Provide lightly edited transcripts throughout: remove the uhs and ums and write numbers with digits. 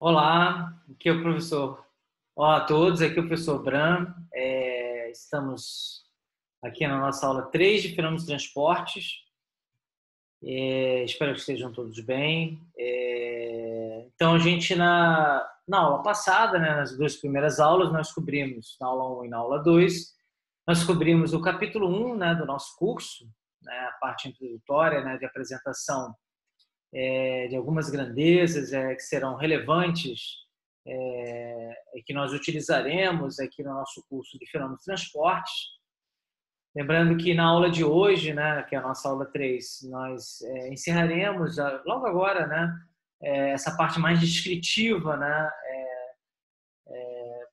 Olá, aqui é o professor. Olá a todos, aqui é o professor Bram. Estamos aqui na nossa aula 3 de fenômenos de transportes. Espero que estejam todos bem. Então, a gente, na aula passada, né, nas duas primeiras aulas, nós cobrimos, na aula 1 e na aula 2, nós cobrimos o capítulo 1, né, do nosso curso, né, a parte introdutória, né, de apresentação de algumas grandezas que serão relevantes e que nós utilizaremos aqui no nosso curso de fenômenos de transportes. Lembrando que na aula de hoje, né, que é a nossa aula 3, nós encerraremos logo agora, né, essa parte mais descritiva, né,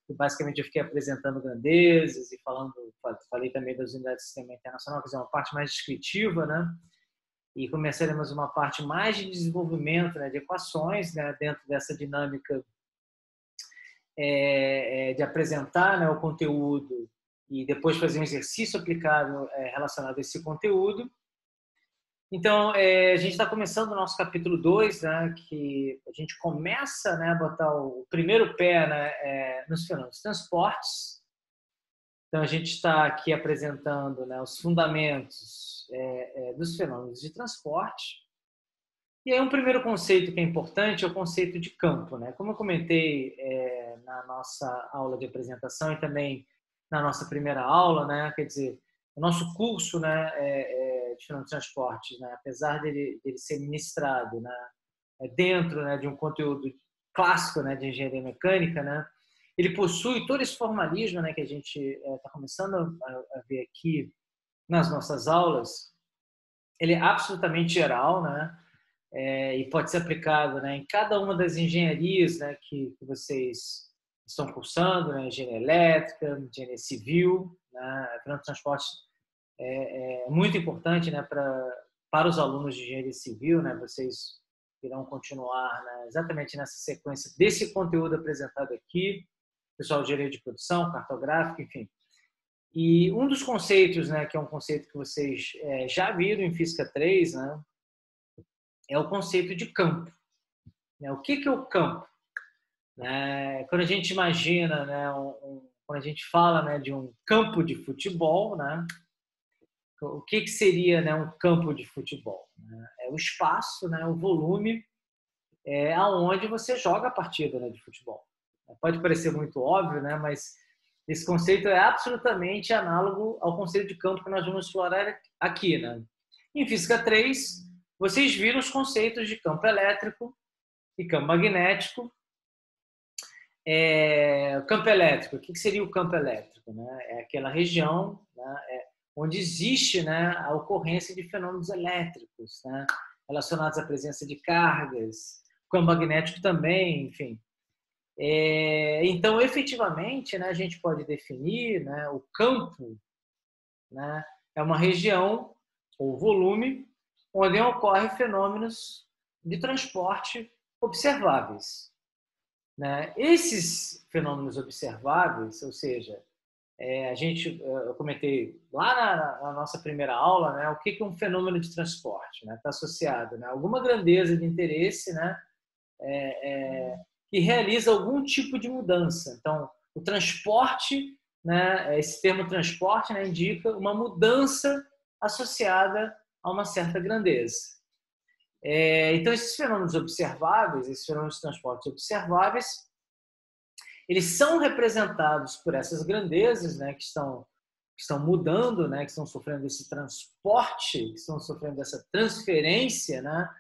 basicamente eu fiquei apresentando grandezas e falei também das unidades do sistema internacional, que é uma parte mais descritiva, né, e começaremos uma parte mais de desenvolvimento, né, de equações, né, dentro dessa dinâmica de apresentar, né, o conteúdo e depois fazer um exercício aplicado relacionado a esse conteúdo. Então, a gente está começando o nosso capítulo 2, né, que a gente começa, né, a botar o primeiro pé, né, nos fenômenos de transportes. Então, a gente está aqui apresentando, né, os fundamentos dos fenômenos de transporte. E aí um primeiro conceito que é importante é o conceito de campo, né? Como eu comentei na nossa aula de apresentação e também na nossa primeira aula, né? Quer dizer, o nosso curso, né, de fenômenos de transportes, né, apesar dele ser ministrado, né, dentro, né, de um conteúdo clássico, né, de engenharia mecânica, né, ele possui todo esse formalismo, né, que a gente está começando a ver aqui nas nossas aulas. Ele é absolutamente geral, né? E pode ser aplicado, né, em cada uma das engenharias, né, que vocês estão cursando, né, engenharia elétrica, engenharia civil, né, o transporte é muito importante, né, para os alunos de engenharia civil, né, vocês irão continuar, né, exatamente nessa sequência desse conteúdo apresentado aqui, pessoal de engenharia de produção, cartográfico, enfim. E um dos conceitos, né, que é um conceito que vocês já viram em Física 3, né, é o conceito de campo. O que é o campo? Quando a gente imagina, né, quando a gente fala, né, de um campo de futebol, né, o que seria, né, um campo de futebol? É o espaço, né, o volume aonde você joga a partida, né, de futebol. Pode parecer muito óbvio, né, mas esse conceito é absolutamente análogo ao conceito de campo que nós vamos explorar aqui, né? Em Física 3, vocês viram os conceitos de campo elétrico e campo magnético. O campo elétrico, o que seria o campo elétrico? Né? É aquela região, né, onde existe, né, a ocorrência de fenômenos elétricos, né, relacionados à presença de cargas, o campo magnético também, enfim. Então, efetivamente, né, a gente pode definir, né, o campo, né, é uma região ou volume onde ocorrem fenômenos de transporte observáveis. Né? Esses fenômenos observáveis, ou seja, eu comentei lá na nossa primeira aula, né, o que é um fenômeno de transporte, né? Está associado, né, a alguma grandeza de interesse, né, que realiza algum tipo de mudança. Então, o transporte, né, esse termo transporte, né, indica uma mudança associada a uma certa grandeza. Então, esses fenômenos observáveis, esses fenômenos de transporte observáveis, eles são representados por essas grandezas, né, que estão mudando, né, que estão sofrendo esse transporte, que estão sofrendo essa transferência, né,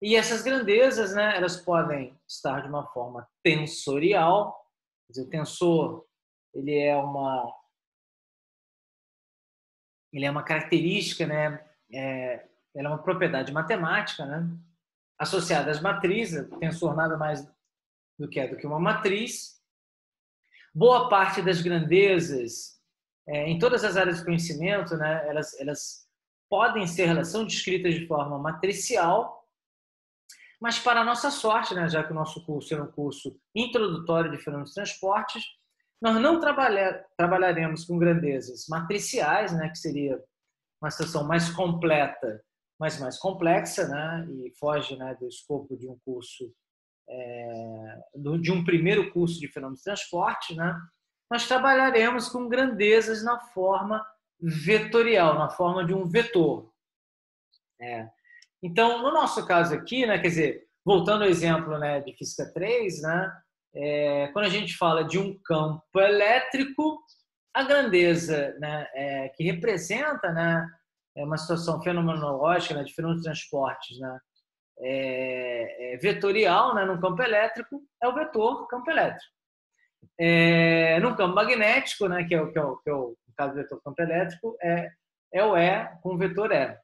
e essas grandezas, né, elas podem estar de uma forma tensorial. Quer dizer, o tensor ele é uma característica, né, ela é uma propriedade matemática, né, associada às matrizes. O tensor nada mais do que uma matriz. Boa parte das grandezas em todas as áreas de conhecimento, né, elas podem são descritas de forma matricial, mas para a nossa sorte, né, já que o nosso curso é um curso introdutório de fenômenos de transportes, nós não trabalharemos com grandezas matriciais, né, que seria uma situação mais completa, mas mais complexa, né, e foge, né, do escopo de um curso de um primeiro curso de fenômenos de transporte, né, nós trabalharemos com grandezas na forma vetorial, na forma de um vetor. Então, no nosso caso aqui, né, quer dizer, voltando ao exemplo, né, de Física 3, né, quando a gente fala de um campo elétrico, a grandeza, né, que representa, né, uma situação fenomenológica, né, de fenômenos de transportes, né, vetorial, né, num campo elétrico, é o vetor campo elétrico. Num campo magnético, né, que é o no caso do vetor campo elétrico, é o E com o vetor E.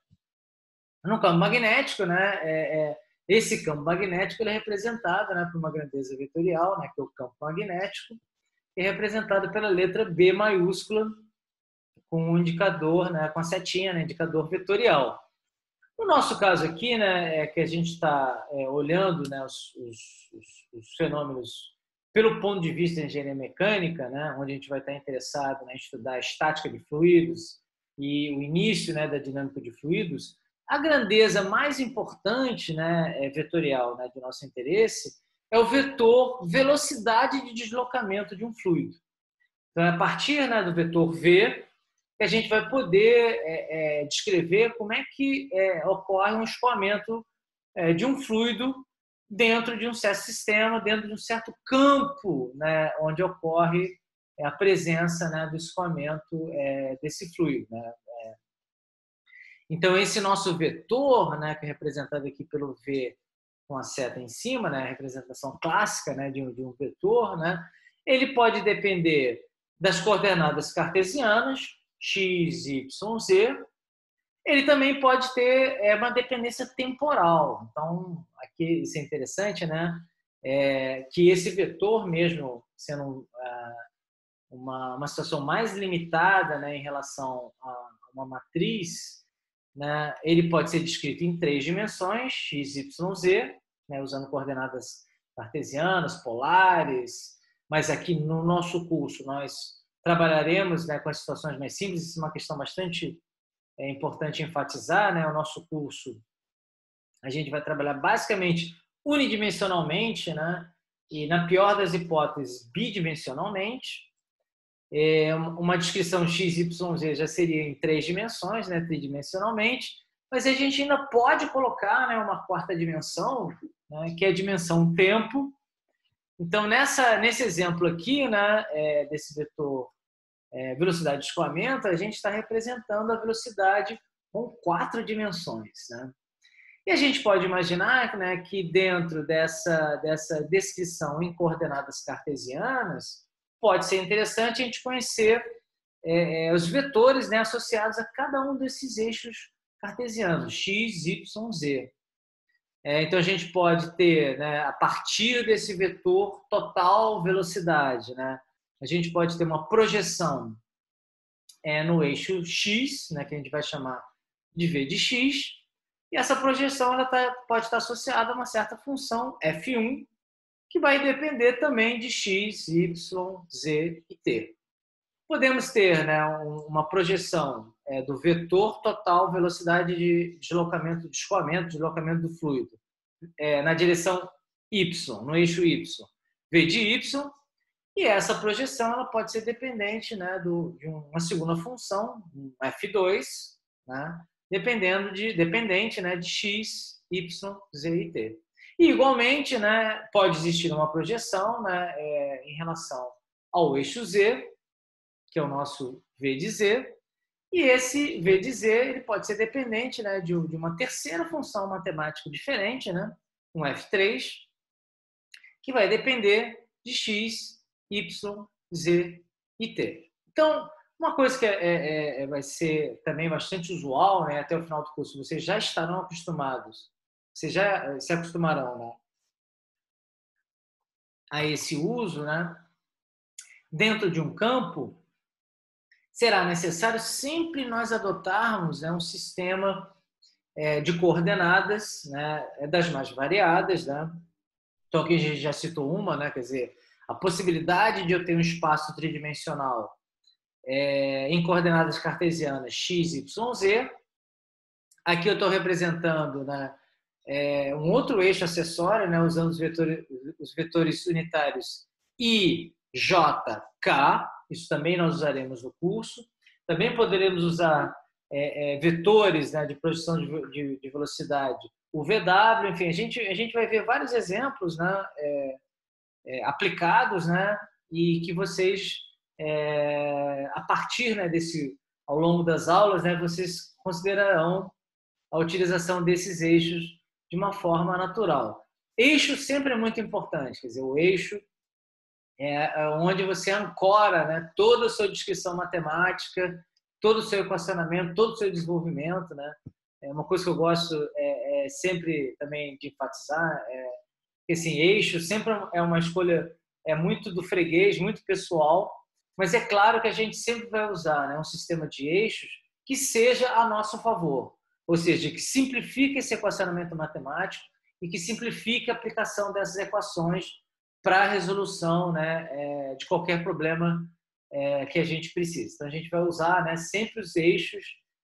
No campo magnético, né, esse campo magnético ele é representado, né, por uma grandeza vetorial, né, que é o campo magnético, que é representado pela letra B maiúscula, com um indicador, né, com a setinha, né, indicador vetorial. No nosso caso aqui, né, é que a gente está olhando, né, os fenômenos pelo ponto de vista da engenharia mecânica, né, onde a gente vai estar interessado, né, em estudar a estática de fluidos e o início, né, da dinâmica de fluidos. A grandeza mais importante, né, vetorial, né, do nosso interesse é o vetor velocidade de deslocamento de um fluido. Então, a partir, né, do vetor V, que a gente vai poder descrever como é que ocorre um escoamento de um fluido dentro de um certo sistema, dentro de um certo campo, né, onde ocorre a presença, né, do escoamento desse fluido, né. Então, esse nosso vetor, né, que é representado aqui pelo V com a seta em cima, né, a representação clássica, né, de um vetor, né, ele pode depender das coordenadas cartesianas, x, y, z. Ele também pode ter uma dependência temporal. Então, aqui isso é interessante, né, que esse vetor, mesmo sendo uma situação mais limitada, né, em relação a uma matriz, né, ele pode ser descrito em 3 dimensões, x, y, z, né, usando coordenadas cartesianas, polares, mas aqui no nosso curso nós trabalharemos, né, com as situações mais simples. Isso é uma questão bastante importante enfatizar, né, o nosso curso a gente vai trabalhar basicamente unidimensionalmente, né, e na pior das hipóteses bidimensionalmente. Uma descrição x, y, z já seria em 3 dimensões, né, tridimensionalmente, mas a gente ainda pode colocar, né, uma quarta dimensão, né, que é a dimensão tempo. Então, nesse exemplo aqui, né, desse vetor velocidade de escoamento, a gente está representando a velocidade com 4 dimensões. Né? E a gente pode imaginar, né, que dentro dessa descrição em coordenadas cartesianas, pode ser interessante a gente conhecer os vetores, né, associados a cada um desses eixos cartesianos, x, y, z. Então, a gente pode ter, né, a partir desse vetor total velocidade, né, a gente pode ter uma projeção no eixo x, né, que a gente vai chamar de v de x, e essa projeção ela pode estar associada a uma certa função f1, que vai depender também de x, y, z e t. Podemos ter, né, uma projeção do vetor total velocidade de deslocamento, de escoamento, deslocamento do fluido, na direção y, no eixo y, v de y, e essa projeção ela pode ser dependente, né, de uma segunda função, um f2, né, dependente, né, de x, y, z e t. E, igualmente, né, pode existir uma projeção, né, em relação ao eixo z, que é o nosso v de z, e esse v de z ele pode ser dependente, né, de uma terceira função matemática diferente, né, um f3, que vai depender de x, y, z e t. Então, uma coisa que vai ser também bastante usual, né, até o final do curso, vocês já estarão acostumados, vocês já se acostumarão, né, a esse uso, né, dentro de um campo, será necessário sempre nós adotarmos, né, um sistema de coordenadas, né, das mais variadas, né? Então, aqui a gente já citou uma, né, quer dizer, a possibilidade de eu ter um espaço tridimensional em coordenadas cartesianas x, y, z. Aqui eu estou representando, né, um outro eixo acessório, né, usando os vetores unitários I, J, K, isso também nós usaremos no curso. Também poderemos usar vetores, né, de projeção de velocidade, o VW, enfim, a gente vai ver vários exemplos, né, aplicados, né, e que vocês, a partir, né, ao longo das aulas, né, vocês considerarão a utilização desses eixos de uma forma natural. Eixo sempre é muito importante, quer dizer, o eixo é onde você ancora, né, toda a sua descrição matemática, todo o seu equacionamento, todo o seu desenvolvimento, né? É uma coisa que eu gosto sempre também de enfatizar, que assim, eixo sempre é uma escolha muito do freguês, muito pessoal, mas é claro que a gente sempre vai usar, né, um sistema de eixos que seja a nosso favor, ou seja, que simplifique esse equacionamento matemático e que simplifique a aplicação dessas equações para a resolução, né, de qualquer problema que a gente precisa. Então, a gente vai usar, né, sempre os eixos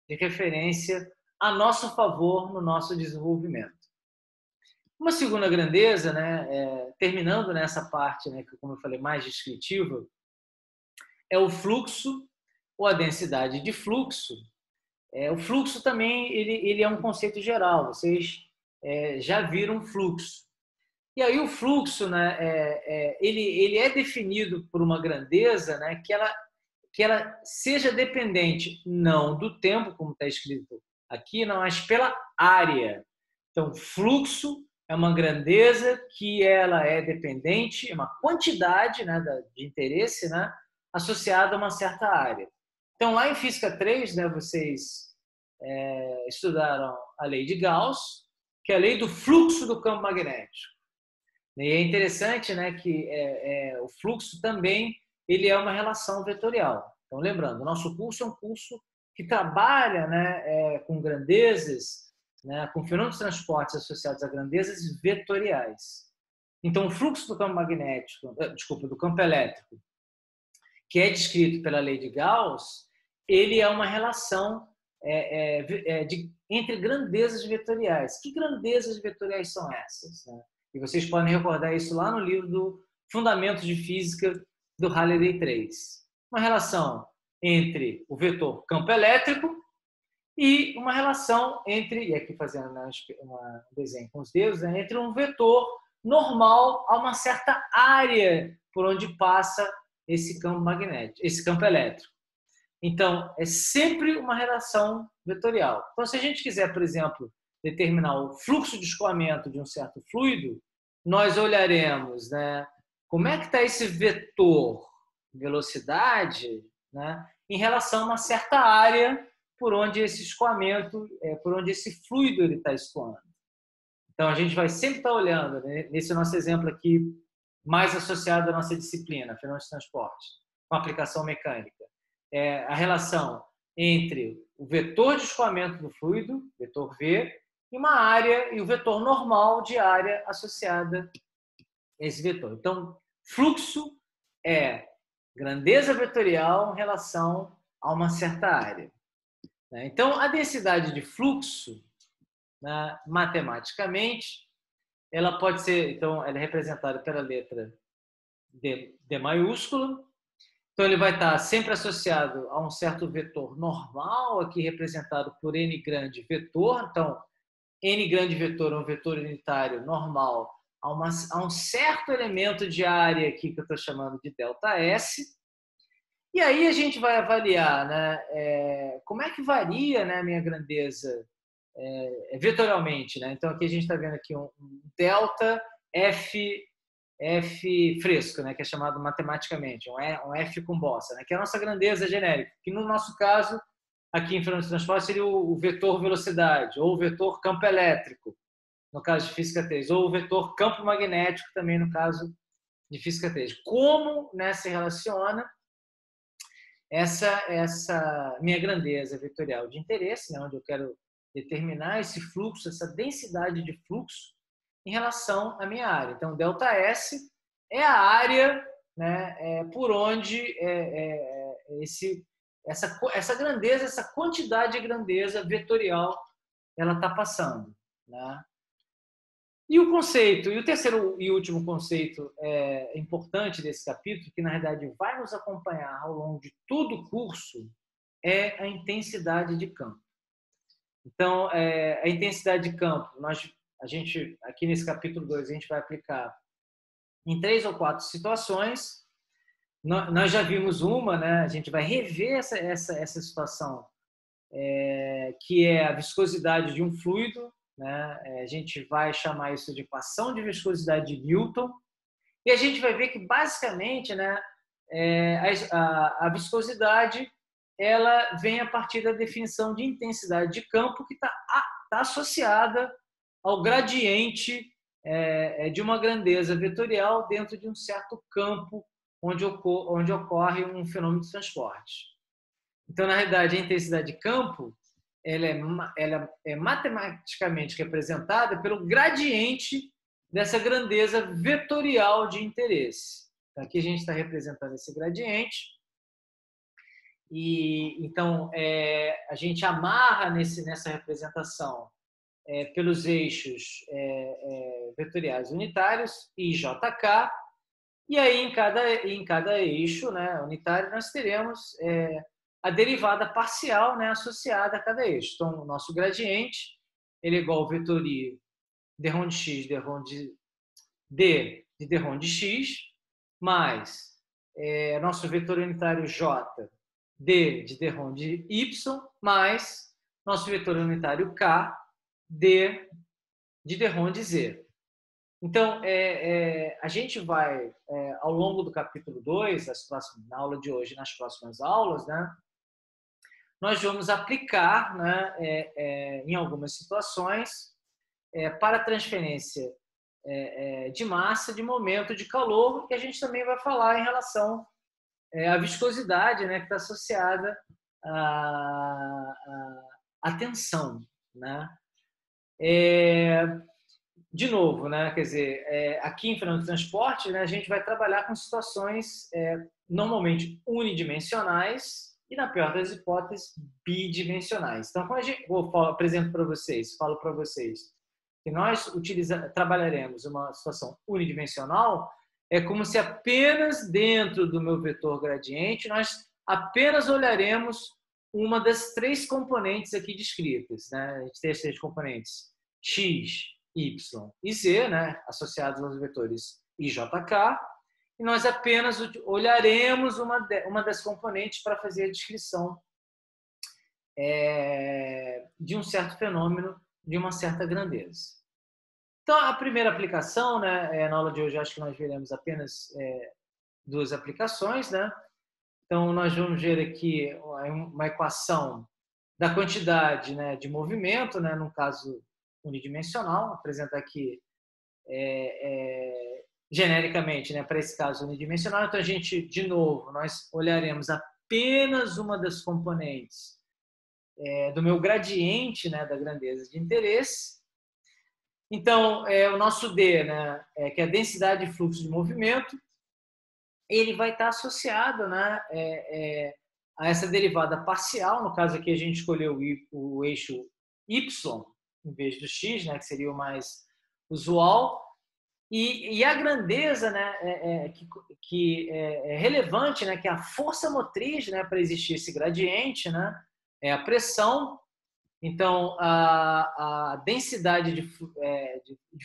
de referência a nosso favor no nosso desenvolvimento. Uma segunda grandeza, né, terminando nessa parte, né, que, como eu falei, mais descritiva, é o fluxo ou a densidade de fluxo. O fluxo também ele é um conceito geral, vocês já viram fluxo. E aí o fluxo, né, ele é definido por uma grandeza, né, que ela seja dependente não do tempo, como está escrito aqui, não, mas pela área. Então, fluxo é uma grandeza que ela é dependente, é uma quantidade, né, de interesse, né, associada a uma certa área. Então, lá em Física 3, né, vocês estudaram a lei de Gauss, que é a lei do fluxo do campo magnético. E é interessante, né, que o fluxo também ele é uma relação vetorial. Então, lembrando, o nosso curso é um curso que trabalha, né, com grandezas, né, com fenômenos de transportes associados a grandezas vetoriais. Então, o fluxo do campo magnético, do campo elétrico, que é descrito pela lei de Gauss, ele é uma relação entre grandezas vetoriais. Que grandezas vetoriais são essas, né? E vocês podem recordar isso lá no livro do Fundamentos de Física do Halliday 3. Uma relação entre o vetor campo elétrico e uma relação entre, e aqui fazendo um desenho com os dedos, né, entre um vetor normal a uma certa área por onde passa esse campo magnético, esse campo elétrico. Então, é sempre uma relação vetorial. Então, se a gente quiser, por exemplo, determinar o fluxo de escoamento de um certo fluido, nós olharemos, né, como é que está esse vetor velocidade, né, em relação a uma certa área por onde esse escoamento, por onde esse fluido está escoando. Então, a gente vai sempre estar olhando, né, nesse nosso exemplo aqui, mais associado à nossa disciplina, fenômenos de transporte, com aplicação mecânica, a relação entre o vetor de escoamento do fluido, vetor V, e uma área e o vetor normal de área associada a esse vetor. Então, fluxo é grandeza vetorial em relação a uma certa área. Então, a densidade de fluxo, né, matematicamente, ela pode ser, então, ela é representada pela letra D maiúscula. Então, ele vai estar sempre associado a um certo vetor normal, aqui representado por N grande vetor. Então, N grande vetor é um vetor unitário normal a um certo elemento de área aqui que eu estou chamando de ΔS. E aí a gente vai avaliar, né, como é que varia, né, a minha grandeza vetorialmente. Né? Então, aqui a gente está vendo aqui um delta F fresco, né, que é chamado matematicamente, um F com bossa, né, que é a nossa grandeza genérica, que no nosso caso, aqui em fenômenos de transporte, seria o vetor velocidade, ou o vetor campo elétrico, no caso de Física 3, ou o vetor campo magnético, também no caso de Física 3. Como, né, se relaciona essa minha grandeza vetorial de interesse, né, onde eu quero determinar esse fluxo, essa densidade de fluxo, em relação à minha área. Então, ΔS é a área, né, por onde essa grandeza, essa quantidade de grandeza vetorial, ela está passando. Né? E o conceito, e o terceiro e último conceito importante desse capítulo, que na verdade vai nos acompanhar ao longo de todo o curso, é a intensidade de campo. Então, a intensidade de campo, a gente, aqui nesse capítulo 2, a gente vai aplicar em 3 ou 4 situações. Nós já vimos uma, né? A gente vai rever essa situação, que é a viscosidade de um fluido, né? A gente vai chamar isso de equação de viscosidade de Newton, e a gente vai ver que, basicamente, né, a viscosidade ela vem a partir da definição de intensidade de campo que está associada ao gradiente de uma grandeza vetorial dentro de um certo campo onde ocorre um fenômeno de transporte. Então, na realidade, a intensidade de campo ela é matematicamente representada pelo gradiente dessa grandeza vetorial de interesse. Então, aqui a gente está representando esse gradiente. E então a gente amarra nessa representação pelos eixos vetoriais unitários I, J, K, e aí em cada eixo, né, unitário nós teremos a derivada parcial, né, associada a cada eixo. Então o nosso gradiente ele é igual ao vetor I d rho de x d de rho de x mais nosso vetor unitário J d de rho de y mais nosso vetor unitário K d de rho de z. Então, a gente vai, ao longo do capítulo 2, na aula de hoje, nas próximas aulas, né, nós vamos aplicar, né, em algumas situações para transferência de massa, de momento de calor, e a gente também vai falar em relação à viscosidade, né, que está associada à tensão, né? De novo, né, quer dizer, aqui em fenômeno de transporte, né, a gente vai trabalhar com situações normalmente unidimensionais e, na pior das hipóteses, bidimensionais. Então, quando apresento para vocês, falo para vocês que nós trabalharemos uma situação unidimensional, é como se apenas dentro do meu vetor gradiente nós apenas olharemos uma das 3 componentes aqui descritas, né? A gente tem as 3 componentes x, y e z, né? Associados aos vetores I, J, K, e nós apenas olharemos uma das componentes para fazer a descrição de um certo fenômeno de uma certa grandeza. Então, a primeira aplicação, né, na aula de hoje, acho que nós veremos apenas 2 aplicações, né? Então, nós vamos ver aqui uma equação da quantidade, né, de movimento, né, no caso unidimensional, apresenta aqui genericamente, né, para esse caso unidimensional. Então, a gente, de novo, nós olharemos apenas uma das componentes do meu gradiente, né, da grandeza de interesse. Então, o nosso D, né, que é a densidade de fluxo de movimento, ele vai estar associado, né, a essa derivada parcial. No caso aqui, a gente escolheu o eixo Y em vez do X, né, que seria o mais usual. E a grandeza, né, que é relevante, né, que é a força motriz, né, para existir esse gradiente, né, é a pressão. Então, a densidade de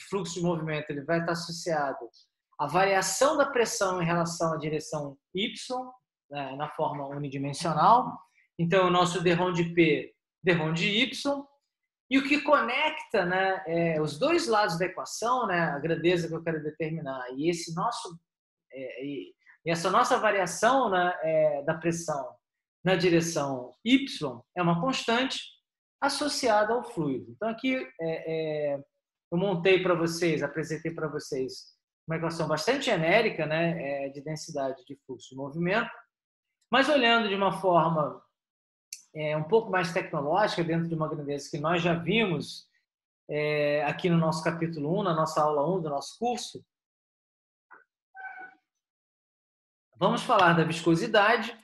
fluxo de movimento ele vai estar associado à variação da pressão em relação à direção y, né, na forma unidimensional. Então, o nosso d rho de P, d rho de y. E o que conecta, né, os 2 lados da equação, né, a grandeza que eu quero determinar e essa nossa variação, né, da pressão na direção y é uma constante associada ao fluido. Então, aqui eu montei para vocês, apresentei para vocês uma equação bastante genérica, né, de densidade de fluxo de movimento, mas olhando de uma forma um pouco mais tecnológica, dentro de uma grandeza que nós já vimos aqui no nosso capítulo 1, na nossa aula 1 do nosso curso, vamos falar da viscosidade.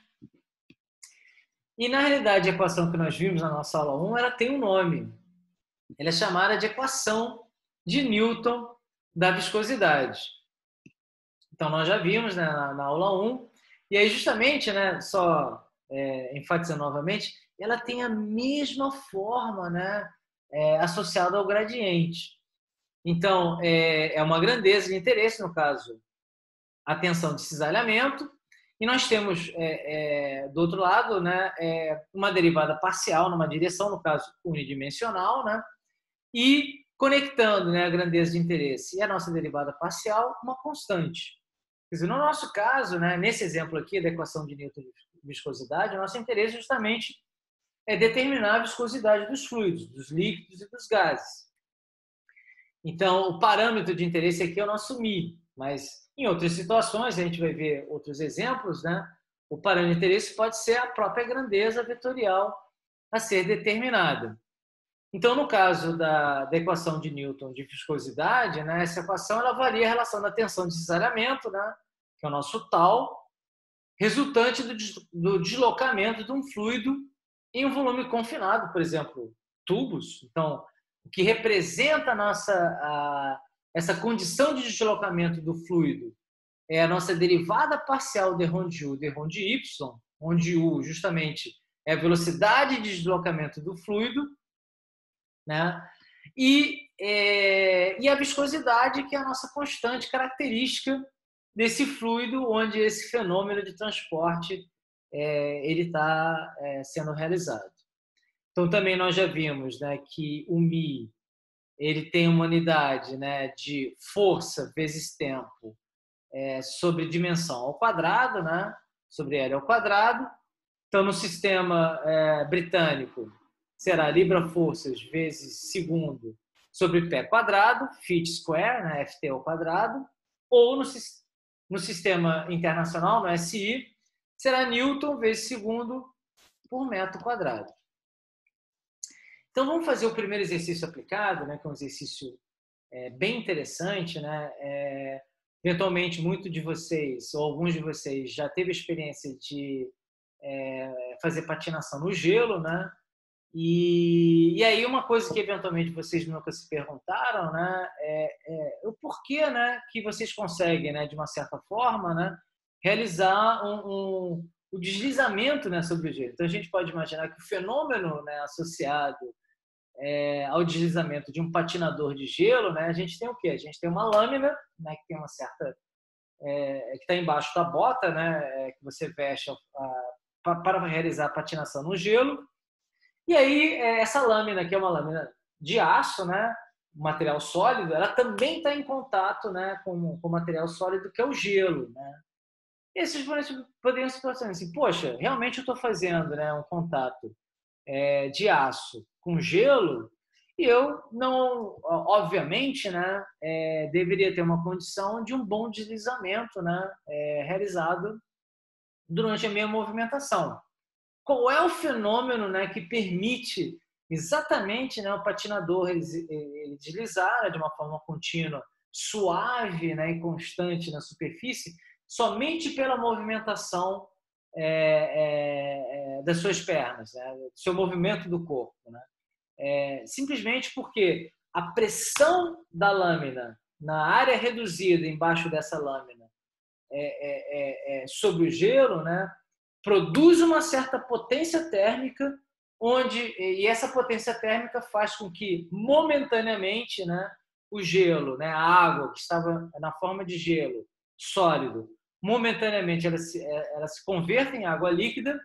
E, na realidade, a equação que nós vimos na nossa aula 1, ela tem um nome. Ela é chamada de equação de Newton da viscosidade. Então, nós já vimos, né, na aula 1, e aí justamente, né, só enfatizando novamente, ela tem a mesma forma, né, associada ao gradiente. Então, é uma grandeza de interesse, no caso, a tensão de cisalhamento, e nós temos, do outro lado, né, uma derivada parcial numa direção, no caso, unidimensional, né, e conectando, né, a grandeza de interesse e a nossa derivada parcial, uma constante. Quer dizer, no nosso caso, né, nesse exemplo aqui da equação de Newton de viscosidade, o nosso interesse justamente é determinar a viscosidade dos fluidos, dos líquidos e dos gases. Então, o parâmetro de interesse aqui é o nosso μ, mas em outras situações, a gente vai ver outros exemplos, né? O parâmetro de interesse pode ser a própria grandeza vetorial a ser determinada. Então, no caso da equação de Newton de viscosidade, né, essa equação ela varia a relação da tensão de cisalhamento, né, que é o nosso tal, resultante do deslocamento de um fluido em um volume confinado, por exemplo, tubos. Então, o que representa essa condição de deslocamento do fluido é a nossa derivada parcial de ρ de u de ρ de y, onde u justamente é a velocidade de deslocamento do fluido, né? E a viscosidade, que é a nossa constante característica desse fluido, onde esse fenômeno de transporte ele está sendo realizado. Então, também nós já vimos, né, que o μ ele tem uma unidade, né, de força vezes tempo sobre dimensão ao quadrado, né, sobre L ao quadrado. Então, no sistema britânico, será libra-forças vezes segundo sobre pé quadrado, feet square, né, ft ao quadrado, ou no sistema internacional, no SI, será Newton vezes segundo por metro quadrado. Então, vamos fazer o primeiro exercício aplicado, né, que é um exercício bem interessante, né? Eventualmente, muito de vocês, ou alguns de vocês, já teve a experiência de fazer patinação no gelo, né? E aí uma coisa que eventualmente vocês nunca se perguntaram, né, o porquê, né, que vocês conseguem, né, de uma certa forma, né, realizar o deslizamento, né, sobre o gelo. Então a gente pode imaginar que o fenômeno, né, associado ao deslizamento de um patinador de gelo, né, a gente tem o quê? A gente tem uma lâmina, né, que tem uma certa que está embaixo da bota, né, que você veste para realizar a patinação no gelo. E aí, essa lâmina, que é uma lâmina de aço, né, um material sólido, ela também está em contato, né, com o material sólido, que é o gelo. Né? E esses poderiam se pensar assim, poxa, realmente eu estou fazendo, né, um contato de aço com gelo, e eu não, obviamente, né, deveria ter uma condição de um bom deslizamento, né, realizado durante a minha movimentação. Qual é o fenômeno, né, que permite exatamente, né, o patinador ele deslizar, né, de uma forma contínua, suave, né, e constante na superfície, somente pela movimentação das suas pernas, né, do seu movimento do corpo, né? Simplesmente porque a pressão da lâmina na área reduzida embaixo dessa lâmina sobre o gelo, né, produz uma certa potência térmica, e essa potência térmica faz com que, momentaneamente, né, o gelo, né, a água que estava na forma de gelo sólido, momentaneamente ela se converta em água líquida,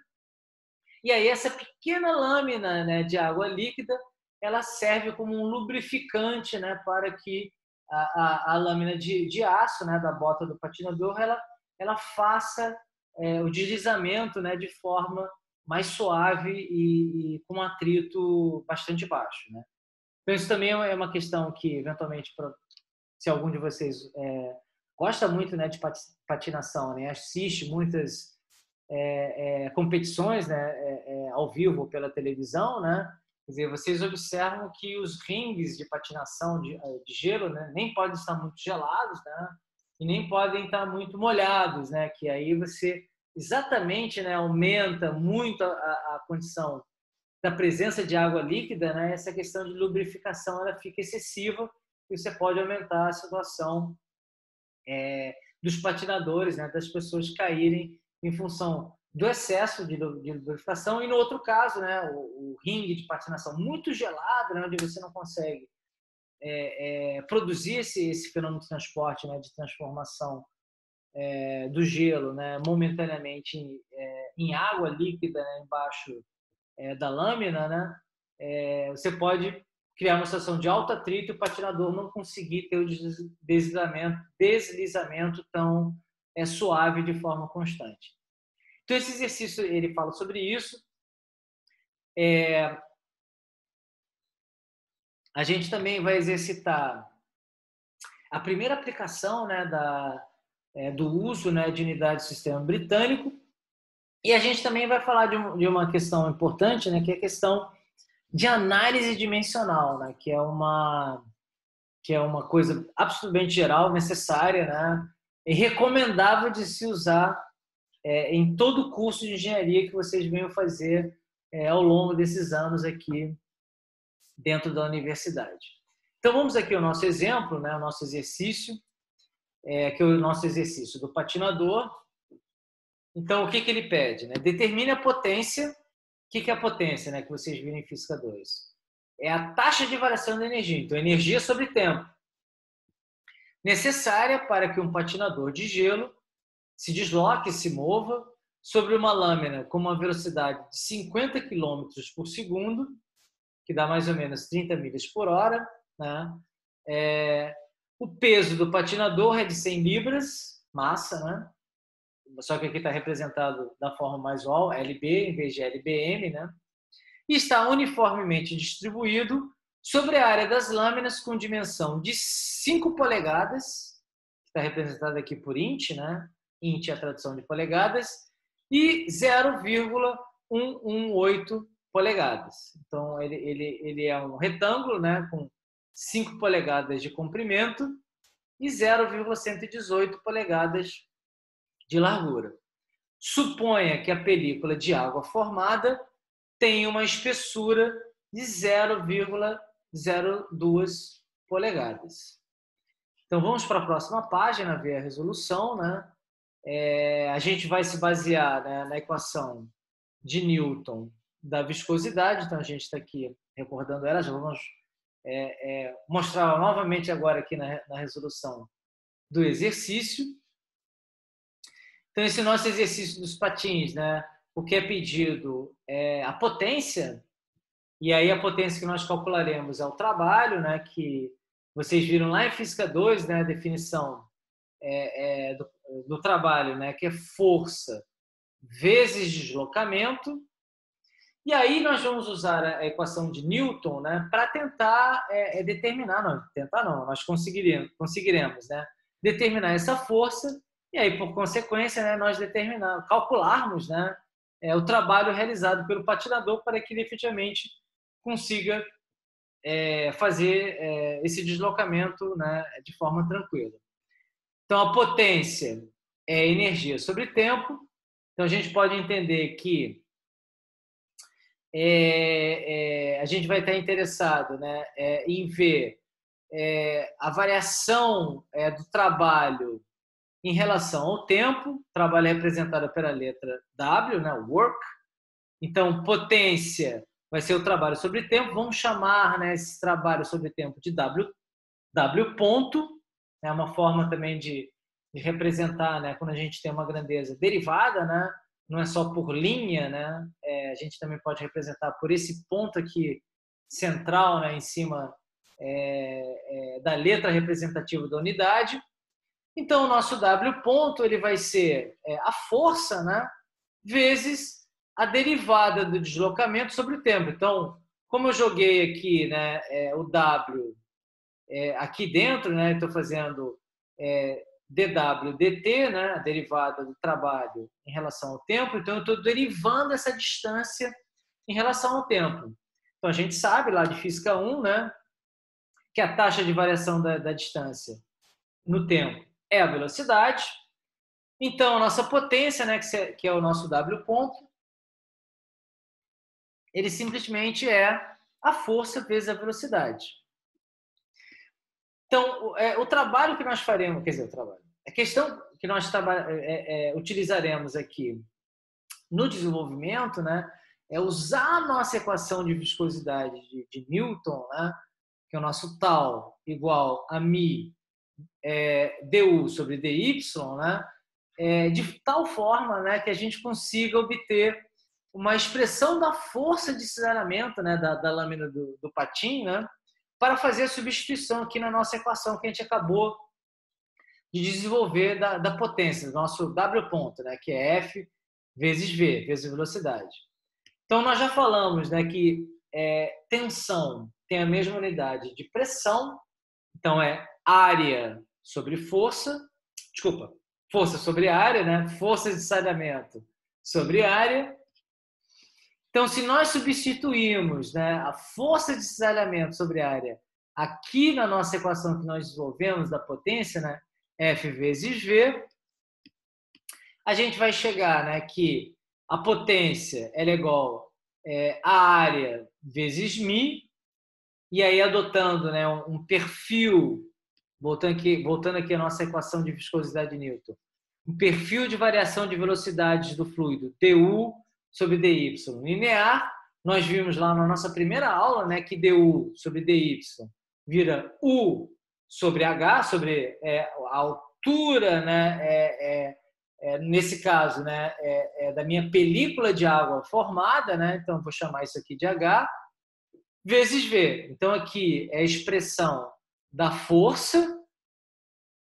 e aí essa pequena lâmina, né, de água líquida ela serve como um lubrificante, né, para que a lâmina de aço, né, da bota do patinador ela faça o deslizamento, né, de forma mais suave e com um atrito bastante baixo. Né? Então, isso também é uma questão que, eventualmente, se algum de vocês gosta muito, né, de patinação, né, assiste muitas competições, né, ao vivo pela televisão, né, quer dizer, vocês observam que os rings de patinação de gelo, né, nem podem estar muito gelados, né, e nem podem estar muito molhados, né, que aí você exatamente, né, aumenta muito a condição da presença de água líquida, né, essa questão de lubrificação ela fica excessiva e você pode aumentar a situação dos patinadores, né, das pessoas caírem em função do excesso de lubrificação. E no outro caso, né, o ringue de patinação muito gelado, né, onde você não consegue produzir esse fenômeno de transporte, né, de transformação do gelo, né, momentaneamente em água líquida, né, embaixo da lâmina, né, você pode criar uma situação de alto atrito e o patinador não conseguir ter o deslizamento tão suave de forma constante. Então, esse exercício, ele fala sobre isso. A gente também vai exercitar a primeira aplicação, né, do uso, né, de unidade do sistema britânico. E a gente também vai falar de uma questão importante, né, que é a questão de análise dimensional, né, que é uma coisa absolutamente geral, necessária, né, e recomendável de se usar em todo o curso de engenharia que vocês venham fazer ao longo desses anos aqui dentro da universidade. Então, vamos aqui ao nosso exemplo, né, o nosso exercício, que é o nosso exercício do patinador. Então, o que ele pede? Né? Determine a potência. O que é a potência, né, que vocês viram em Física 2? É a taxa de variação da energia. Então, energia sobre tempo. Necessária para que um patinador de gelo se desloque, se mova sobre uma lâmina com uma velocidade de 50 km por segundo, que dá mais ou menos 30 milhas por hora. Né? O peso do patinador é de 100 libras, massa, né? Só que aqui está representado da forma mais UOL, LB em vez de LBM, né? E está uniformemente distribuído sobre a área das lâminas com dimensão de 5 polegadas, que está representada aqui por int, né? Int é a tradução de polegadas, e 0,118 polegadas. Então, ele é um retângulo, né, com 5 polegadas de comprimento e 0,118 polegadas de largura. Suponha que a película de água formada tem uma espessura de 0,02 polegadas. Então, vamos para a próxima página, ver a resolução. Né? A gente vai se basear, né, na equação de Newton da viscosidade. Então, a gente está aqui recordando ela. Já vamos mostrar novamente agora aqui na resolução do exercício. Então, esse nosso exercício dos patins, né? O que é pedido é a potência, e aí a potência que nós calcularemos é o trabalho, né? Que vocês viram lá em Física 2, né? A definição do trabalho, né? Que é força vezes deslocamento. E aí nós vamos usar a equação de Newton, né? Para tentar determinar, nós conseguiremos, né? Determinar essa força. E aí, por consequência, né, nós calcularmos, né, o trabalho realizado pelo patinador para que ele efetivamente consiga fazer esse deslocamento, né, de forma tranquila. Então, a potência é energia sobre tempo. Então, a gente pode entender que a gente vai estar interessado, né, em ver a variação do trabalho em relação ao tempo. Trabalho é representado pela letra W, né, work. Então, potência vai ser o trabalho sobre tempo. Vamos chamar, né, esse trabalho sobre tempo de W ponto. É uma forma também de representar, né, quando a gente tem uma grandeza derivada, né, não é só por linha, né, a gente também pode representar por esse ponto aqui central, né, em cima da letra representativa da unidade. Então, o nosso W ponto ele vai ser a força, né, vezes a derivada do deslocamento sobre o tempo. Então, como eu joguei aqui, né, o W aqui dentro, né, estou fazendo dW dt, né, a derivada do trabalho em relação ao tempo, então eu estou derivando essa distância em relação ao tempo. Então, a gente sabe lá de Física 1, né, que a taxa de variação da distância no tempo é a velocidade. Então, a nossa potência, né, que é o nosso W ponto, ele simplesmente é a força vezes a velocidade. Então, o trabalho que nós faremos, quer dizer, a questão que nós utilizaremos aqui no desenvolvimento, né, é usar a nossa equação de viscosidade de Newton, né, que é o nosso tal igual a mi du sobre dy, né, de tal forma, né, que a gente consiga obter uma expressão da força de cisalhamento, né, da lâmina do patim, né, para fazer a substituição aqui na nossa equação que a gente acabou de desenvolver da potência, do nosso W ponto, né, que é F vezes V, vezes velocidade. Então, nós já falamos, né, que tensão tem a mesma unidade de pressão, então é área sobre força, desculpa, força sobre área, né, força de cisalhamento sobre área. Então, se nós substituirmos, né, a força de cisalhamento sobre área aqui na nossa equação que nós desenvolvemos da potência, né, F vezes V, a gente vai chegar, né, que a potência ela é igual a área vezes μ, e aí adotando, né, um perfil, voltando aqui à nossa equação de viscosidade de Newton, um perfil de variação de velocidades do fluido du sobre dy linear. Nós vimos lá na nossa primeira aula, né, que du sobre dy vira u sobre h, sobre a altura, né, nesse caso, né, da minha película de água formada, né, então vou chamar isso aqui de h, vezes v. Então aqui é a expressão da força,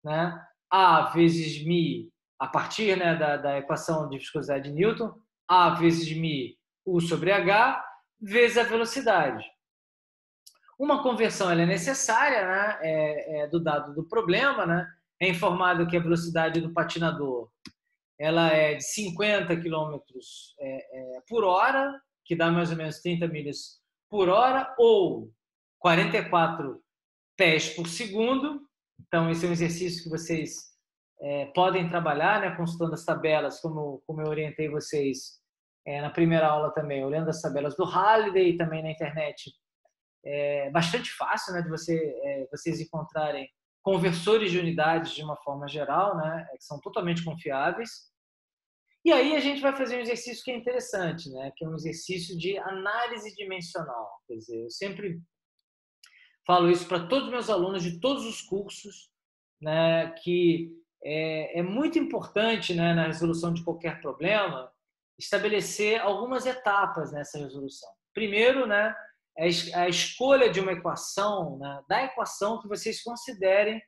né, a vezes μ, a partir, né, da equação de viscosidade de Newton, a vezes μ, u sobre h, vezes a velocidade. Uma conversão ela é necessária, né, do dado do problema, né, é informado que a velocidade do patinador ela é de 50 km por hora, que dá mais ou menos 30 milhas por hora, ou 44 pés por segundo. Então, esse é um exercício que vocês podem trabalhar, né, consultando as tabelas, como eu orientei vocês na primeira aula também, olhando as tabelas do Halliday e também na internet. É bastante fácil, né, de vocês encontrarem conversores de unidades de uma forma geral, né, que são totalmente confiáveis. E aí a gente vai fazer um exercício que é interessante, né, que é um exercício de análise dimensional. Quer dizer, eu sempre falo isso para todos os meus alunos de todos os cursos, né, que é muito importante, né, na resolução de qualquer problema estabelecer algumas etapas nessa resolução. Primeiro, né, a escolha de uma equação, né, da equação que vocês considerem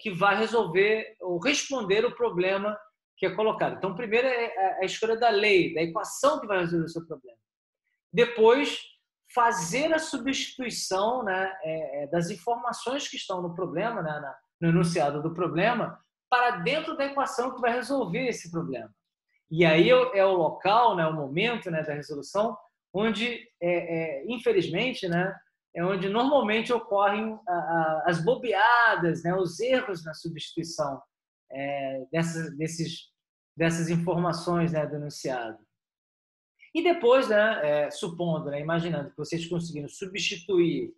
que vai resolver ou responder o problema que é colocado. Então, primeiro é a escolha da lei, da equação que vai resolver o seu problema. Depois, fazer a substituição, né, das informações que estão no problema, né, no enunciado do problema, para dentro da equação que vai resolver esse problema. E aí é o local, né, o momento, né, da resolução, onde, infelizmente, né, é onde normalmente ocorrem as bobeadas, né, os erros na substituição dessas informações, né, do enunciado. E depois, né, supondo, né, imaginando que vocês conseguiram substituir,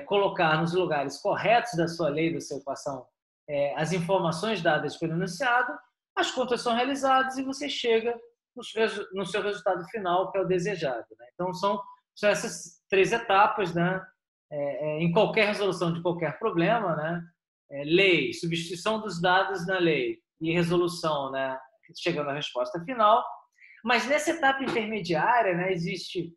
colocar nos lugares corretos da sua lei, da sua equação, as informações dadas pelo enunciado, as contas são realizadas e você chega no seu resultado final, que é o desejado, né? Então, são essas 3 etapas, né, em qualquer resolução de qualquer problema, né? Lei, substituição dos dados na lei e resolução, né, chegando à resposta final. Mas nessa etapa intermediária, né, existe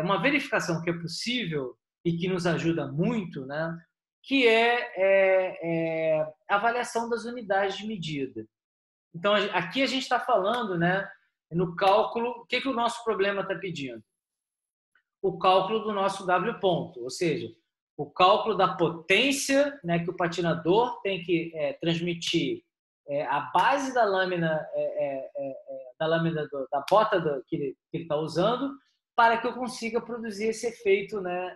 uma verificação que é possível e que nos ajuda muito, né, que é a avaliação das unidades de medida. Então, aqui a gente está falando, né, no cálculo, o que o nosso problema está pedindo? O cálculo do nosso W ponto, ou seja, o cálculo da potência, né, que o patinador tem que transmitir a base da lâmina, da bota que ele está usando, para que eu consiga produzir esse efeito, né,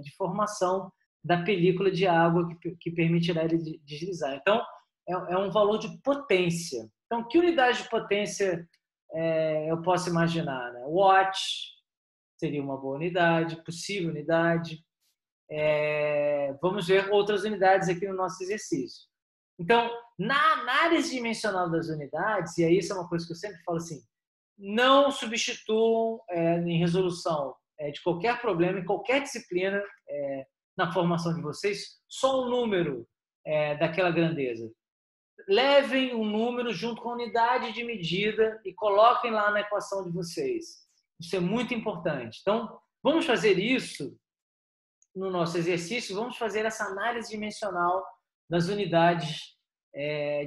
de formação da película de água que permitirá ele deslizar. Então, é um valor de potência. Então, que unidade de potência eu posso imaginar? Né? Watt seria uma boa unidade, possível unidade. vamos ver outras unidades aqui no nosso exercício. Então, na análise dimensional das unidades, e aí isso é uma coisa que eu sempre falo assim, não substituam em resolução de qualquer problema, em qualquer disciplina, na formação de vocês, só um número daquela grandeza. Levem um número junto com a unidade de medida e coloquem lá na equação de vocês. Isso é muito importante. Então, vamos fazer isso no nosso exercício, vamos fazer essa análise dimensional das unidades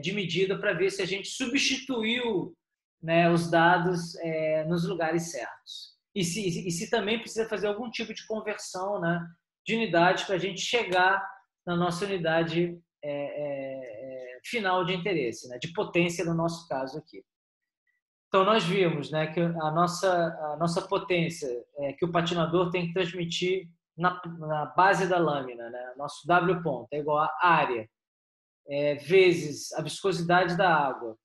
de medida para ver se a gente substituiu, né, os dados nos lugares certos. E se também precisa fazer algum tipo de conversão, né, de unidade para a gente chegar na nossa unidade final de interesse, né, de potência no nosso caso aqui. Então, nós vimos, né, que a nossa potência que o patinador tem que transmitir na base da lâmina, né, nosso W ponto é igual a área vezes a viscosidade da água,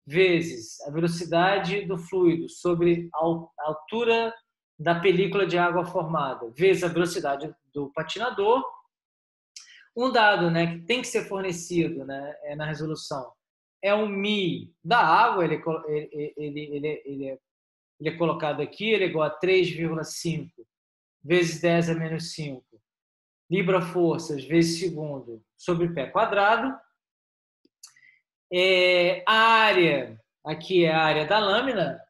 vezes a velocidade do fluido sobre a altura da película de água formada, vezes a velocidade do patinador. Um dado, né, que tem que ser fornecido, né, na resolução é o μ da água, ele é colocado aqui, ele é igual a 3,5 vezes 10 a menos 5 libra-forças vezes segundo sobre pé quadrado. A área, aqui é a área da lâmina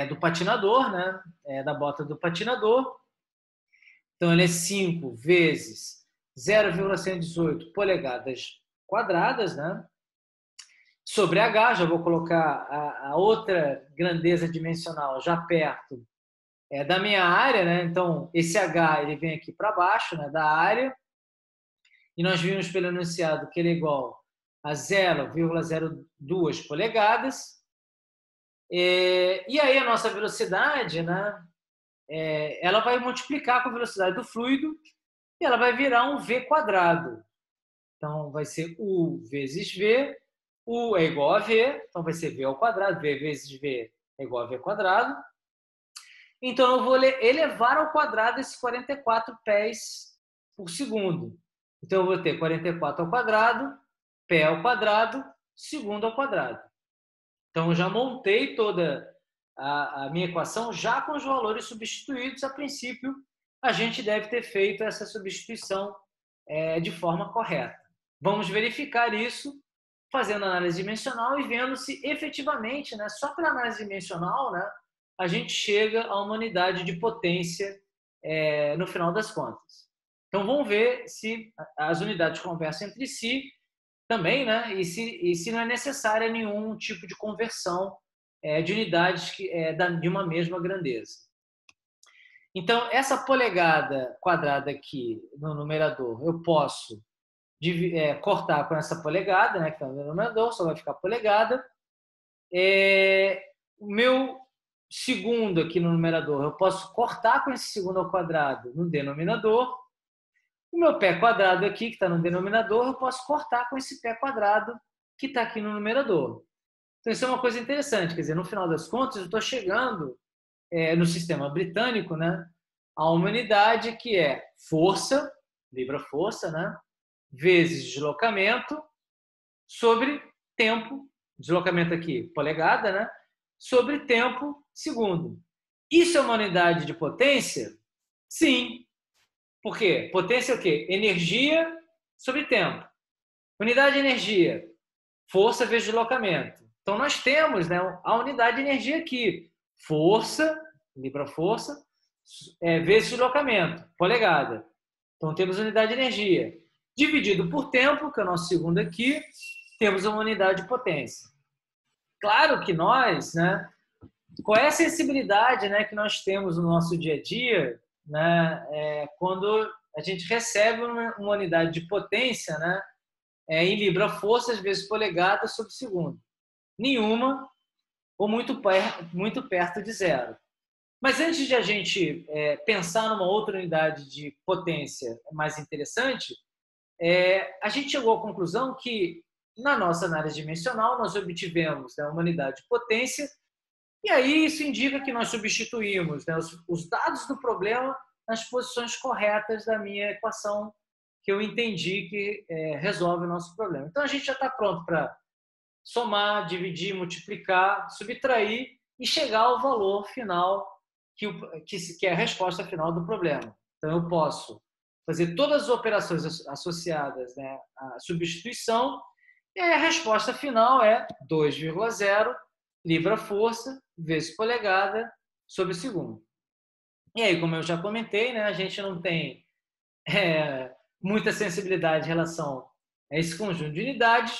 do patinador, né, da bota do patinador. Então, ele é 5 vezes 0,118 polegadas quadradas, né? Sobre H, já vou colocar a outra grandeza dimensional já perto da minha área, né? Então, esse H ele vem aqui para baixo, né, da área, e nós vimos pelo enunciado que ele é igual a 0,02 polegadas. E aí a nossa velocidade, né, ela vai multiplicar com a velocidade do fluido e ela vai virar um V quadrado. Então, vai ser U vezes V. U é igual a V, então vai ser V ao quadrado. V vezes V é igual a V quadrado. Então, eu vou elevar ao quadrado esses 44 pés por segundo. Então, eu vou ter 44 ao quadrado, pé ao quadrado, segundo ao quadrado. Então, eu já montei toda a minha equação já com os valores substituídos. A princípio, a gente deve ter feito essa substituição de forma correta. Vamos verificar isso fazendo análise dimensional e vendo se efetivamente, né, só pela análise dimensional, né, a gente chega a uma unidade de potência no final das contas. Então, vamos ver se as unidades conversam entre si também, né, e se não é necessária nenhum tipo de conversão de unidades de uma mesma grandeza. Então, essa polegada quadrada aqui no numerador, eu posso cortar com essa polegada, né, que está no denominador, só vai ficar polegada. O meu segundo aqui no numerador, eu posso cortar com esse segundo ao quadrado no denominador. O meu pé quadrado aqui, que está no denominador, eu posso cortar com esse pé quadrado que está aqui no numerador. Então, isso é uma coisa interessante. Quer dizer, no final das contas, eu estou chegando no sistema britânico, né, a uma unidade que é força, libra-força, né, vezes deslocamento sobre tempo, deslocamento aqui, polegada, né, sobre tempo, segundo. Isso é uma unidade de potência? Sim. Por quê? Potência é o quê? Energia sobre tempo. Unidade de energia, força vezes deslocamento. Então, nós temos, né, a unidade de energia aqui. Força, libra-força, vezes deslocamento, polegada. Então, temos a unidade de energia. Dividido por tempo, que é o nosso segundo aqui, temos uma unidade de potência. Claro que nós, né, qual é a sensibilidade, né, que nós temos no nosso dia a dia, né, quando a gente recebe uma unidade de potência, né, em libra-forças vezes polegadas sobre segundo? Nenhuma, ou muito perto de zero. Mas antes de a gente pensar numa outra unidade de potência mais interessante, a gente chegou à conclusão que, na nossa análise dimensional, nós obtivemos, né, uma unidade de potência E aí isso indica que nós substituímos, né, os dados do problema nas posições corretas da minha equação que eu entendi que resolve o nosso problema. Então a gente já está pronto para somar, dividir, multiplicar, subtrair e chegar ao valor final que é a resposta final do problema. Então eu posso fazer todas as operações associadas, né, à substituição, e a resposta final é 2,0 libra-força vezes polegada sobre segundo. E aí, como eu já comentei, né, a gente não tem muita sensibilidade em relação a esse conjunto de unidades.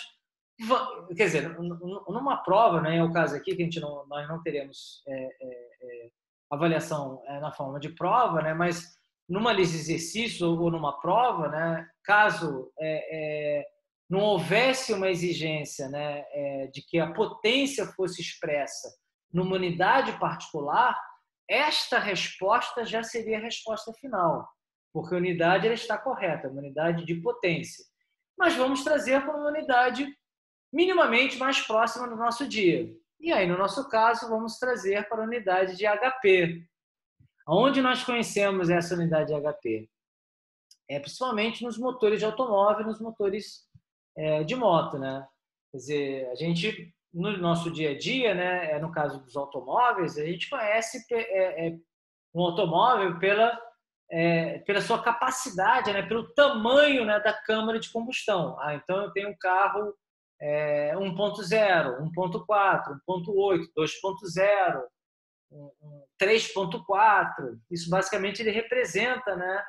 Quer dizer, numa prova, né, é o caso aqui que nós não teremos avaliação na forma de prova, né, mas numa lista de exercícios ou numa prova, né, caso não houvesse uma exigência, né, de que a potência fosse expressa numa unidade particular, esta resposta já seria a resposta final, porque a unidade ela está correta, uma unidade de potência. Mas vamos trazer para uma unidade minimamente mais próxima do nosso dia. E aí, no nosso caso, vamos trazer para a unidade de HP. Onde nós conhecemos essa unidade de HP? Principalmente nos motores de automóvel, nos motores de moto, né? Quer dizer, a gente, no nosso dia a dia, né, no caso dos automóveis, a gente conhece um automóvel pela sua capacidade, né, pelo tamanho, né, da câmara de combustão. Então eu tenho um carro 1.0, 1.4, 1.8, 2.0, 3.4. Isso basicamente ele representa, né,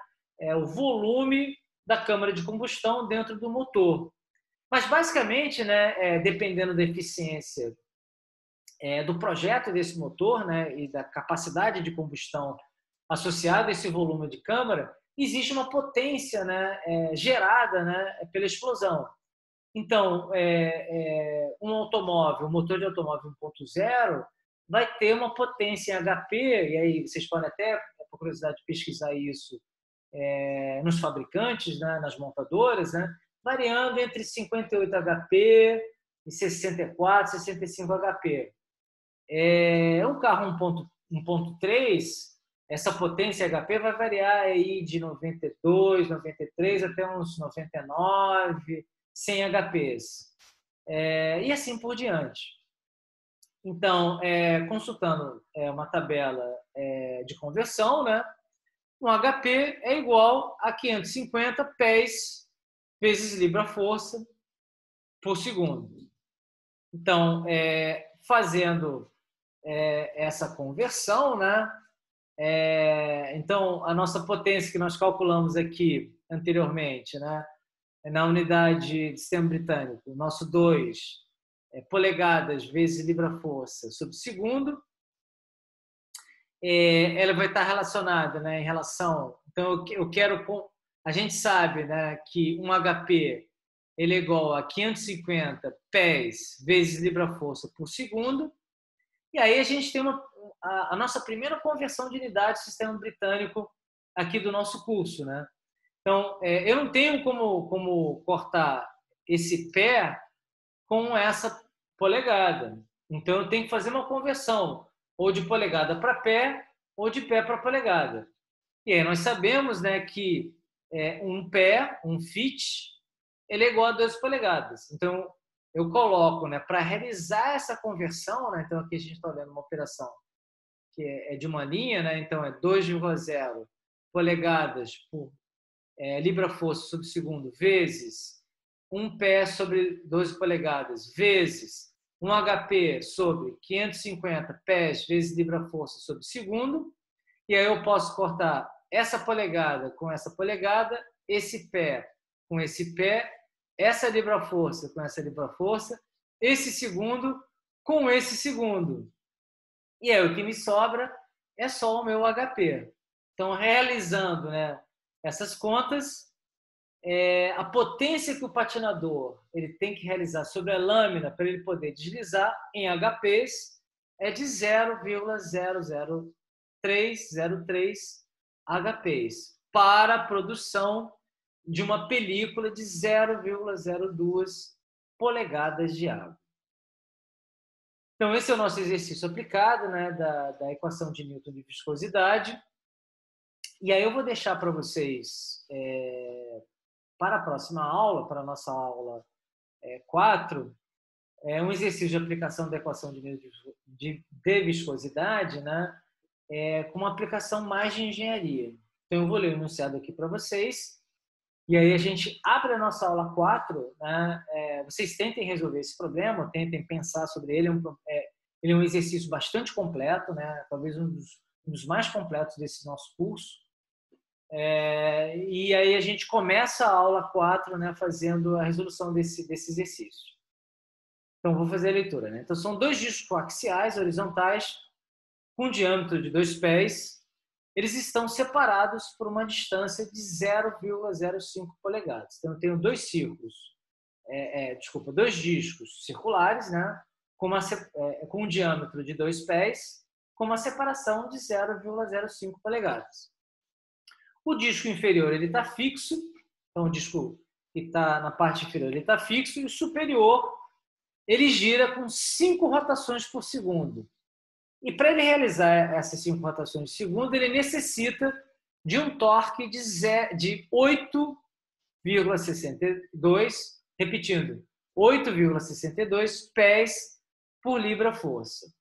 o volume da câmara de combustão dentro do motor. Mas basicamente, né, dependendo da eficiência do projeto desse motor, né, e da capacidade de combustão associada a esse volume de câmara, existe uma potência, né, gerada, né, pela explosão. Então, um automóvel, um motor de automóvel 1.0 vai ter uma potência em HP, e aí vocês podem até, por curiosidade, pesquisar isso nos fabricantes, né, nas montadoras, né, variando entre 58 HP e 64, 65 HP. Um carro 1.3, essa potência HP vai variar aí de 92, 93 até uns 99, 100 HPs. E assim por diante. Então, consultando uma tabela de conversão, né, um HP é igual a 550 pés vezes libra-força por segundo. Então, fazendo essa conversão, né, então a nossa potência que nós calculamos aqui anteriormente, né, na unidade de sistema britânico, nosso 2 polegadas vezes libra-força sobre segundo, ela vai estar relacionada, né, em relação. Então, eu quero. A gente sabe, né, que um HP ele é igual a 550 pés vezes libra-força por segundo. E aí a gente tem a nossa primeira conversão de unidade do sistema britânico aqui do nosso curso, né? Então, eu não tenho como cortar esse pé com essa polegada. Então, eu tenho que fazer uma conversão ou de polegada para pé ou de pé para polegada. E aí nós sabemos, né, que um pé, um fit, ele é igual a 2 polegadas. Então, eu coloco, né, para realizar essa conversão, né, então aqui a gente está olhando uma operação que é de uma linha, né, então é 2,0 polegadas por libra-força sobre segundo vezes um pé sobre 12 polegadas vezes um HP sobre 550 pés vezes libra-força sobre segundo. E aí eu posso cortar essa polegada com essa polegada, esse pé com esse pé, essa libra-força com essa libra-força, esse segundo com esse segundo. E aí o que me sobra é só o meu HP. Então, realizando, né, essas contas, a potência que o patinador ele tem que realizar sobre a lâmina para ele poder deslizar em HPs é de 0,00303 HPs para a produção de uma película de 0,02 polegadas de água. Então, esse é o nosso exercício aplicado, né, da equação de Newton de viscosidade. E aí eu vou deixar para vocês, para a próxima aula, para a nossa aula 4, um exercício de aplicação da equação de Newton de viscosidade, né, com uma aplicação mais de engenharia. Então, eu vou ler o enunciado aqui para vocês, e aí a gente abre a nossa aula 4, né, vocês tentem resolver esse problema, tentem pensar sobre ele, ele é um exercício bastante completo, né, talvez um dos mais completos desse nosso curso. E aí a gente começa a aula 4, né, fazendo a resolução desse exercício. Então, vou fazer a leitura, né? Então, são dois discos coaxiais horizontais com diâmetro de 2 pés. Eles estão separados por uma distância de 0,05 polegadas. Então, eu tenho dois dois discos circulares, né, com um diâmetro de 2 pés, com uma separação de 0,05 polegadas. O disco inferior está fixo, então o disco que está na parte inferior está fixo, e o superior ele gira com 5 rotações por segundo. E para ele realizar essas 5 rotações por segundo, ele necessita de um torque de 8,62, repetindo, 8,62 pés por libra-força.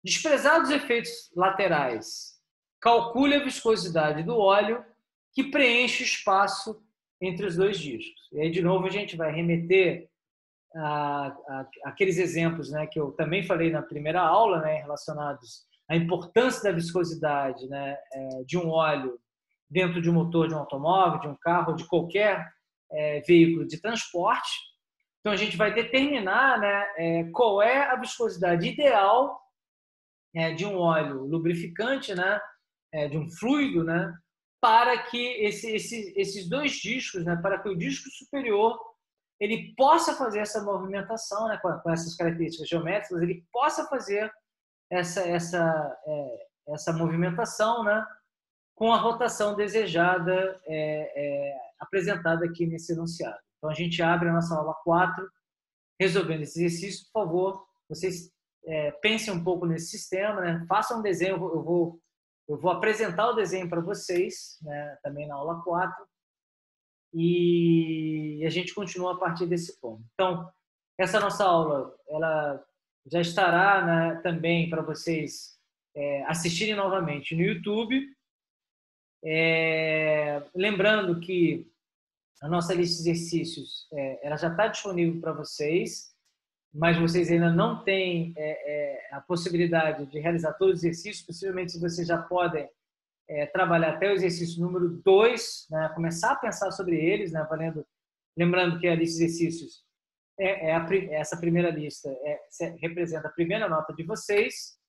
Desprezados os efeitos laterais, calcule a viscosidade do óleo que preenche o espaço entre os dois discos. E aí, de novo, a gente vai remeter aqueles exemplos, né, que eu também falei na primeira aula, né, relacionados à importância da viscosidade, né, de um óleo dentro de um motor de um automóvel, de um carro, de qualquer veículo de transporte. Então, a gente vai determinar, né, qual é a viscosidade ideal de um óleo lubrificante, né, de um fluido, né, para que esses dois discos, né, para que o disco superior ele possa fazer essa movimentação, né, com essas características geométricas, ele possa fazer essa movimentação, né, com a rotação desejada apresentada aqui nesse enunciado. Então, a gente abre a nossa aula 4, resolvendo esse exercício. Por favor, vocês pensem um pouco nesse sistema, né, façam um desenho, eu vou apresentar o desenho para vocês, né, também na aula 4, e a gente continua a partir desse ponto. Então, essa nossa aula ela já estará, né, também para vocês assistirem novamente no YouTube. Lembrando que a nossa lista de exercícios ela já está disponível para vocês, mas vocês ainda não têm a possibilidade de realizar todos os exercícios. Possivelmente vocês já podem trabalhar até o exercício número 2, né, começar a pensar sobre eles, né, lembrando que a lista de exercícios, essa primeira lista representa a primeira nota de vocês.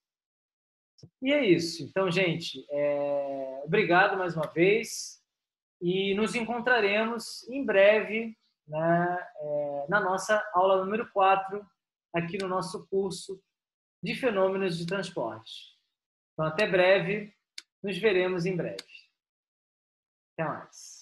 E é isso. Então, gente, obrigado mais uma vez e nos encontraremos em breve, né, na nossa aula número 4, aqui no nosso curso de fenômenos de transporte. Então, até breve. Nos veremos em breve. Até mais.